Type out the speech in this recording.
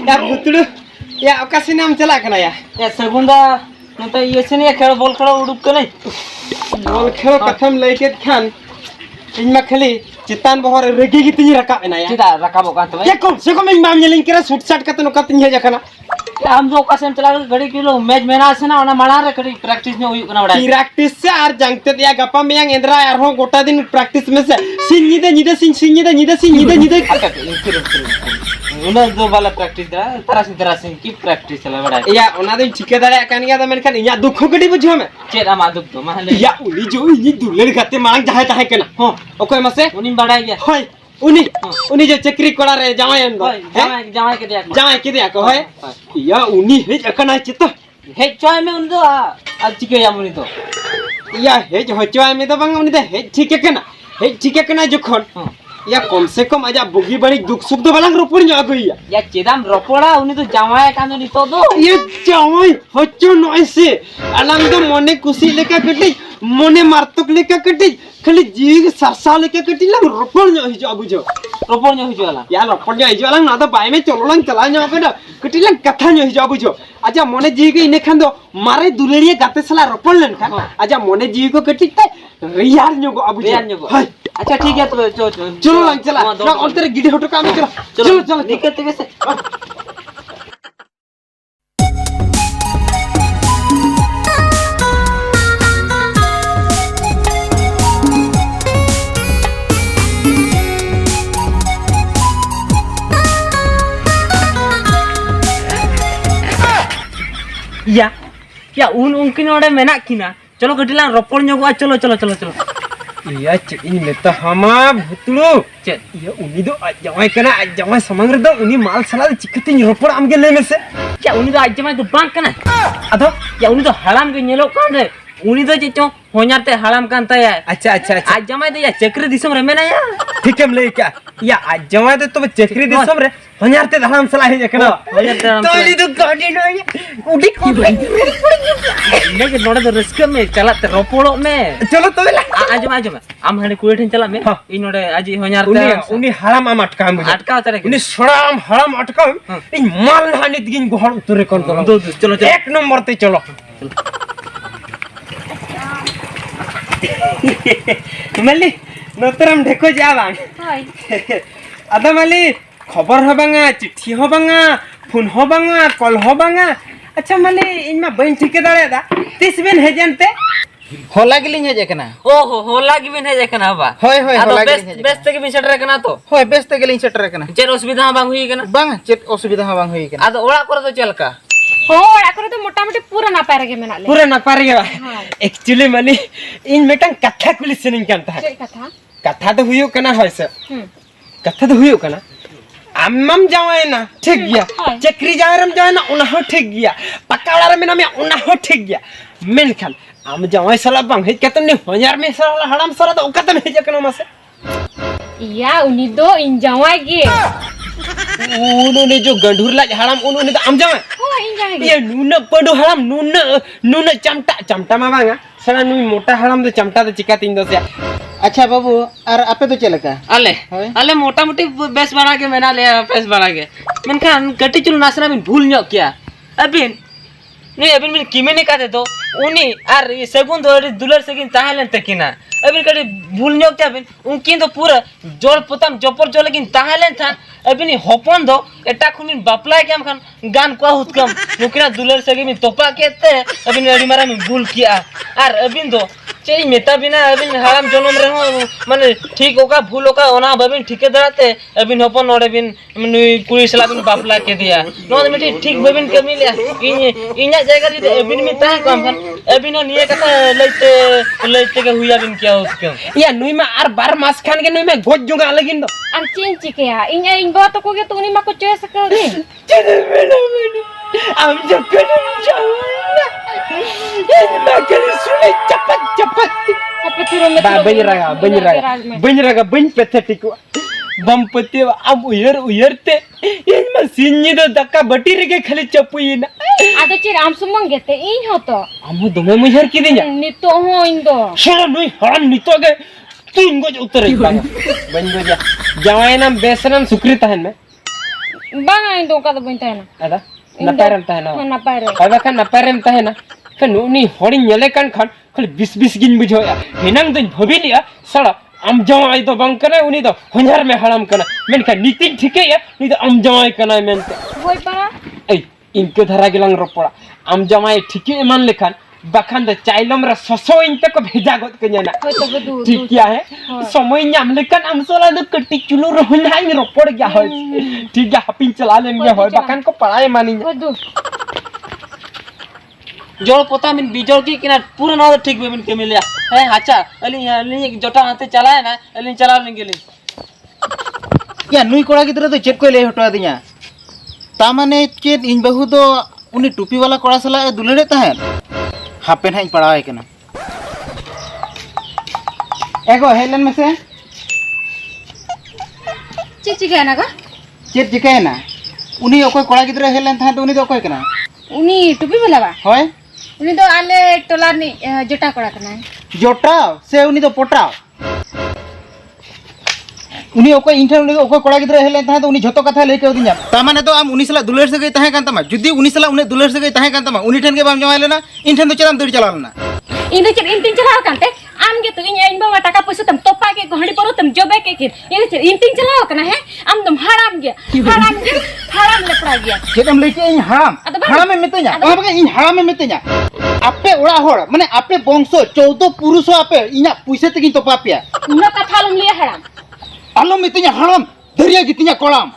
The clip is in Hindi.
या भुतड़ू या अकाशी नाम चला कना या सगुंदा नते ये से नहीं खेल बॉल खेल उडुक कने बॉल खेल कथम लेके खान इनमा खाली चितान बहर रेगी गितिनी रकाब एना या चिता रकाबो का तो या कौन से को मैं माम नेलिंग केरा शूट शॉट कतनो कतिन हे जकना हम जो कासेम चला घड़ी किलो मैच मेना से ना माला रे घड़ी प्रैक्टिस में हुई कना बड़ा प्रैक्टिस से आर जंगते दिया गप्पा में yang एंद्रा यार हो गोटा दिन प्रैक्टिस में से सिन उना दो वाला प्रैक्टिस तरह से की प्रैक्टिस चला बड़ा या ओना दिन ठिके दाड़ा कान गया त मेनखान इया दुख गडी बुझो में चेद आमा दुख तो माले या उनी जो इनी दुलेर गाते मांग जाहे ताहे केना हो ओकोय मसे उनी बड़ा गया होय उनी जो चक्री कोड़ा रे जावाय अंदो जावाय के दिया को होय या उनी हे जकना चित हे चोय में उन दो आ चिके या मुनी तो या हे जो चोय में तो बंग उनी तो हे ठिके केना जखन या कम से कम आजा बुगी बड़ी दुख सुख दो बालांग रोपड़ nya गई या चेदाम रोपड़ा उनी तो जावाय कानो नि तो दो ये जावाय हच्चो नइसे आलांग दो मने खुशी लेका कटी मने मारतक लेका कटी खाली जीग सरसा लेका कटी ला रोपड़ nya हिजो बुझो रोपड़ nya हिजो वाला या रोपड़ nya हिजो वाला ना तो बाय में चलोलांग चला nya के कटी ला कथा nya हिजो बुझो आजा मने जीग इने खान दो मारे दुलेरिया गाते सला रोपड़ लन खान आजा मने जीग को कटी रियार nya गो बुझो हाय अच्छा ठीक है तो चलो लंग चला ना और तेरे गिडी होटो काम चलो निकलते वैसे या उनकिन ओडे मेना किना चलो गटिला रोपड़ ᱧᱚᱜᱚᱜᱼᱟ चलो या इन में तो हमा भुतलो चेद या उनी दो जवाय कना जवाय समंग रे दो उनी माल सला चिकतिन रोपड़ आमगे ले में से क्या उनी दो आज जमाय दो बांग कना अदो या उनी दो हलाम के नेलो कान रे उनी दो चेचो हो냐रते हलाम कान ताया अच्छा आज जमाय दो या चक्री दिसम रे मेना या ठीक है ले क्या या आज जवाय तो चक्री दिसम रे हो냐रते हलाम सला हे जकना हो냐रते हलाम तो ली दो गाड़ी नो उडी की लेके नोडे दो रिस्क में चलाते रोपड़ो में चलो तो आजम आम हने कुए ठन चला में इ नोडे आज हो냐रते उनी हलाम आम अटका तारे उनी सड़ाम हलाम अटका इ माल हानि दिगिन गोहर उतरे कोन दो चलो एक नंबर ते चलो मल्ली नतरम ढेको जावा हाय अदा मल्ली खबर हबांगा चिट्ठी हबांगा फोन हबांगा कॉल हबांगा अच्छा मल्ली इनमा बइन ठिके दाड़े दा 30 बिन हे जानते होला गिलिन हे जेकना ओहो होला गिबिन हे जेकना बा होय होला गिलिन बेस्ट के बिन सेटर कना तो होय बेस्ट के लिन सेटर कना चेर असुविधा बांग हुई कना बांग चेत असुविधा बांग हुई कना आदो ओड़ा करे तो चलका हो आकरे तो मोटा मोटी पूरा ना पारे के मेना ले पूरा ना पारे एक्चुअली मल्ली इन मेटन कथा कुली सेनिंग कांता है कथा तो हुयो कना होय से कथा तो हुयो कना आमम जावे ना ठीक गया चक्री जावरम जावे ना उना हो ठीक गया पकाड़ा रे मेना में उना हो ठीक गया मेनखान आम जावे सला बांग हे कतन ने हजार में सला हड़ाम सला तो कतन हे जकना मासे या उनी दो इन जावाय गे उन्होंने जो गंधुर लाज हड़ाम उन्होंने तो आम जावे हो इन जागे ये नूना पडो हड़ाम नूना चमटा मा बांगा सला नुई मोटा हड़ाम तो चमटा तो चिका तीन दो से अच्छा बाबू और आपे तो चलका अले मोटा मोटी बेस बना के मेना ले बेस बना के मेनखान कटी चुल नासना बिन भूल ᱧᱚᱜ किया अबिन नहीं अबिन बिन किमे ने का दे तो उनी आर ये सगुन दो दुलर सगिन ताहलन तकिना अबिन कटी भूल ᱧᱚᱜ क्या बिन उनकिन तो पूरा जोल पोताम जोपर जो लेकिन ताहलन था अबिन होपन दो एटा खुमिन बापला के खान गान को हुतकम नुकिना दुलर सगिन तोपा केते अबिन अडी मारा में भूल किया आर अबिन दो चेई मेता बिना अबिन हराम जनम रे हो माने ठीक होका भूल होका ओना बबिन ठीके दराते अबिन होपन ओडे बिन कुड़ी सला बिन बापला के दिया नो मिठी ठीक बबिन कमी ले इन्या जगह दी अबिन में ता कम खान अबिन निये कथा लेते के हुया बिन क्या उसके या नुई में आर 12 मास खान के नुई में गोज जुगा लगिन दो अन चिन चिकेया इन्या इन बा तो कोगे तो उनी मा को चोइस करगे चल मेना हम जो कने जावा इन में करे सुने चपत बन रगा बन पैथेटिक बमपति अब उयरते इन में सिन्नी दो दक्का बटी रे के खाली चपुइना आदो चिर आम सुमंगे ते इन होतो आमु दमे मुहर की दिया नितो हो इन दो छोड़ो नुई हराम नितो के तू इनको उतर बन गो जा जवाय नाम बेसरम सुकृत है में Bang ing do ka do bain tahena. ada napay ram tahena Napay re. ay bakan napay ram tahena kan uni hori nyele kan khan khali bis gin bujho ya hinang din bhabili ya sala am jawai do bang kana uni do honjar me haram kana men kan nitin thike ya ni do am jawai kana men Hoi para. ei inke dhara gelang ropora am jawai thike eman lekhan bakan da chailom ra soso inte ko bheja got kenya na Hoi to du. ठीक क्या है समय nyam lekan am sola do keti chulu rohna ropor gya hoy ठीक है हपिन चला लेंगे होय bakan ko पढ़ाए मानी Hoi du. जोड़ पोता मिन बिजोड़ की किना पूरा ना ठीक बे मिन के मिलिया है अच्छा अली जोटा हाथे चला है ना अली चला लेंगे ले या नुई कोड़ा गिद्रा तो चेक को ले हटवा दिया ता माने चेत इन बहु दो उनी टोपी वाला कोड़ा सला दुलड़े तहन हापेन हाई पड़ावे केना एगो हेलन में से Cici ga na ga? चेत जिकायना उनी ओकोय कोड़ा गिद्रा हेलन था तो उनी दो ओकोय केना Uni tupi bala ba? होय Uni do ale tolar ni jota koda kana. जोटाव से उनी दो पोटाव उनी ओकोय इंठन उनी ओकोय कोड़ा गिद्रा हेलन था तो उनी झतो कथा लेके दिया ता माने तो आम उनी सला दुलड़ से गई तहे कान तमा जुदी उनी सला उनी दुलड़ से गई तहे कान तमा उनी ठन के बाम जमा लेना इंठन तो चलाम दड़ चला लेना Ini cer intin celaw kan teh? Am gitu ini bawa taka pusu tem topa ke ko handi poru tem jobe ke kin. Ini cer intin celaw kana he? Am dum haram le pura gya. जेदम लेके इन हराम अदब बाबा। हराम में मितenya ओहा बगे इन हराम में मितenya आपे ओड़ा होड़ माने आपे बंशो 14 पुरुषो आपे इना पुइसे तकिन तो पापिया Uno kathalum liya haram. आलो मितenya हराम दरिया गितenya कोलाम